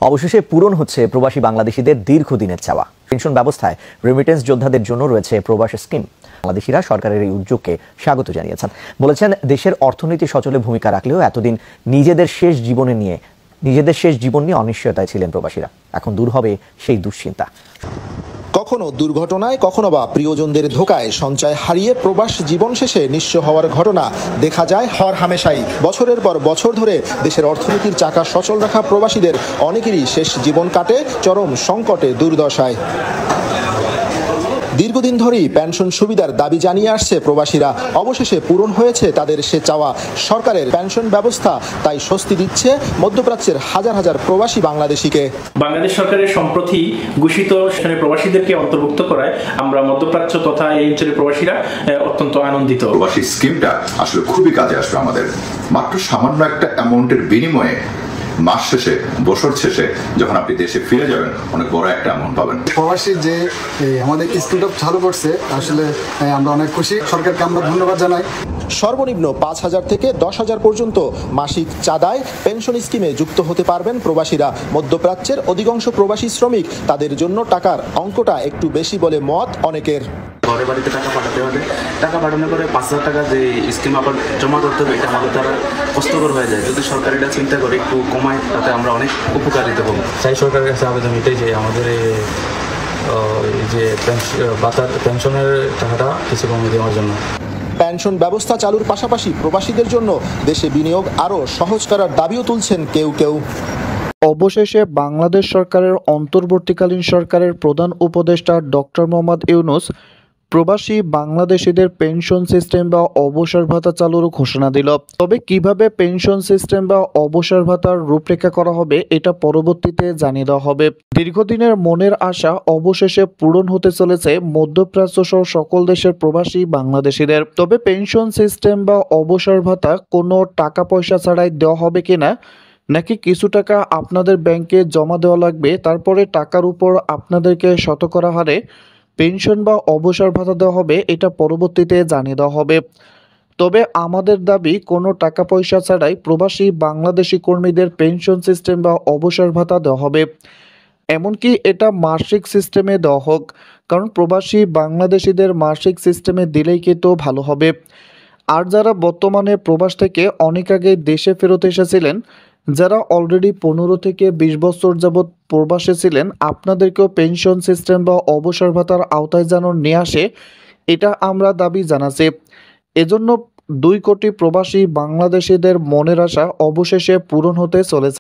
অবশেষে পূরণ হচ্ছে প্রবাসী বাংলাদেশিদের দীর্ঘদিনের চাওয়া। পেনশন ব্যবস্থায় রেমিটেন্স যোদ্ধাদের জন্য রয়েছে প্রবাস স্কিম। বাংলাদেশিরা সরকারের এই উদ্যোগকে স্বাগত জানিয়েছেন। বলেছেন, দেশের অর্থনীতি সচলে ভূমিকা রাখলেও এতদিন নিজেদের শেষ জীবন নিয়ে অনিশ্চয়তায় ছিলেন প্রবাসীরা। এখন দূর হবে সেই দুশ্চিন্তা। কখনো দুর্ঘটনায়, কখনো বা প্রিয়জনদের ধোকায় সঞ্চয় হারিয়ে প্রবাস জীবন শেষে নিঃস্ব হওয়ার ঘটনা দেখা যায় হর হামেশাই। বছরের পর বছর ধরে দেশের অর্থনীতির চাকা সচল রাখা প্রবাসীদের অনেকেরই শেষ জীবন কাটে চরম সংকটে, দুর্দশায়। দীর্ঘদিন ধরেই পেনশন সুবিধার দাবি জানিয়ে আসছে প্রবাসীরা। অবশেষে পূরণ হয়েছে তাদের সে চাওয়া। সরকারের পেনশন ব্যবস্থা তাই স্বস্তি দিচ্ছে মধ্যপ্রাচ্যের হাজার হাজার প্রবাসী বাংলাদেশিকে। বাংলাদেশ সরকারের সম্প্রতি ঘোষিত সেখানে প্রবাসীদেরকে অন্তর্ভুক্ত করায় আমরা মধ্যপ্রাচ্য তথা এই অঞ্চলের প্রবাসীরা অত্যন্ত আনন্দিত। প্রবাসী স্কিমটা আসলে খুবই কাজে আসবে আমাদের। মাত্র সামান্য একটা অ্যামাউন্টের বিনিময়ে মাস শেষে, বছর শেষে যখন আপনি দেশে ফিরে যাবেন, অনেক বড় একটা অ্যামাউন্ট পাবেন। প্রবাসী যে আমাদের স্কিমটা চালু করছে, আসলে আমরা অনেক খুশি। সরকারকে আমরা ধন্যবাদ জানাই। সর্বনিম্ন 5,000 থেকে 10,000 পর্যন্ত মাসিক চাঁদায় পেনশন স্কিমে যুক্ত হতে পারবেন প্রবাসীরা। মধ্যপ্রাচ্যের অধিকাংশ প্রবাসী শ্রমিক, তাদের জন্য টাকার অঙ্কটা একটু বেশি বলে মত অনেকের। ঘরে বাড়িতে টাকা পাঠাতে হবে, টাকা পাঠানোর পরে 5,000 টাকা যে স্কিম আবার জমা করতে হবে, এটা আমাদের দ্বারা কষ্টকর হয়ে যায়। যদি সরকার এটা চিন্তা করে একটু কমায়, তাতে আমরা অনেক উপকারিত হব। চাই সরকারের কাছে আবেদন এটাই যে আমাদের এই যে পেনশনের টাকাটা কিছু কমিয়ে দেওয়ার জন্য। পেনশন ব্যবস্থা চালুর পাশাপাশি প্রবাসীদের জন্য দেশে বিনিয়োগ আরও সহজ করার দাবিও তুলছেন কেউ কেউ। অবশেষে বাংলাদেশ সরকারের অন্তর্বর্তীকালীন সরকারের প্রধান উপদেষ্টা ডক্টর মোহাম্মদ ইউনূস প্রবাসী বাংলাদেশিদের পেনশন সিস্টেম বা অবসর ভাতা চালুর ঘোষণা দিল। তবে কিভাবে পেনশন সিস্টেম বা অবসর ভাতার রূপরেখা করা হবে, এটা পরবর্তীতে জানিয়ে দেওয়া হবে। দীর্ঘদিনের মনের আশা অবশেষে পূরণ হতে চলেছে মধ্যপ্রাচ্য সহ সকল দেশের প্রবাসী বাংলাদেশিদের। তবে পেনশন সিস্টেম বা অবসর ভাতা কোনো টাকা পয়সা ছাড়াই দেওয়া হবে কিনা, নাকি কিছু টাকা আপনাদের ব্যাংকে জমা দেওয়া লাগবে, তারপরে টাকার উপর আপনাদেরকে শতকরা হারে পেনশন বা অবসর ভাতা দেওয়া হবে, এটা পরবর্তীতে জানিয়ে দেওয়া হবে। তবে আমাদের দাবি, কোনো টাকা পয়সা ছাড়াই প্রবাসী বাংলাদেশি কর্মীদের পেনশন সিস্টেম বা অবসর ভাতা দেওয়া হবে। এমনকি এটা মাসিক সিস্টেমে দেওয়া হোক, কারণ প্রবাসী বাংলাদেশিদের মাসিক সিস্টেমে দিলেই কিন্তু ভালো হবে। আর যারা বর্তমানে প্রবাস থেকে অনেক আগে দেশে ফেরত এসেছিলেন, যারা অলরেডি 15 থেকে 20 বছর যাবৎ প্রবাসে ছিলেন, আপনাদেরকেও পেনশন সিস্টেম বা অবসর ভাতার আওতায় যেন নিয়ে আসে, এটা আমরা দাবি জানাচ্ছি। এজন্য 2 কোটি প্রবাসী বাংলাদেশিদের মনের আশা অবশেষে পূরণ হতে চলেছে।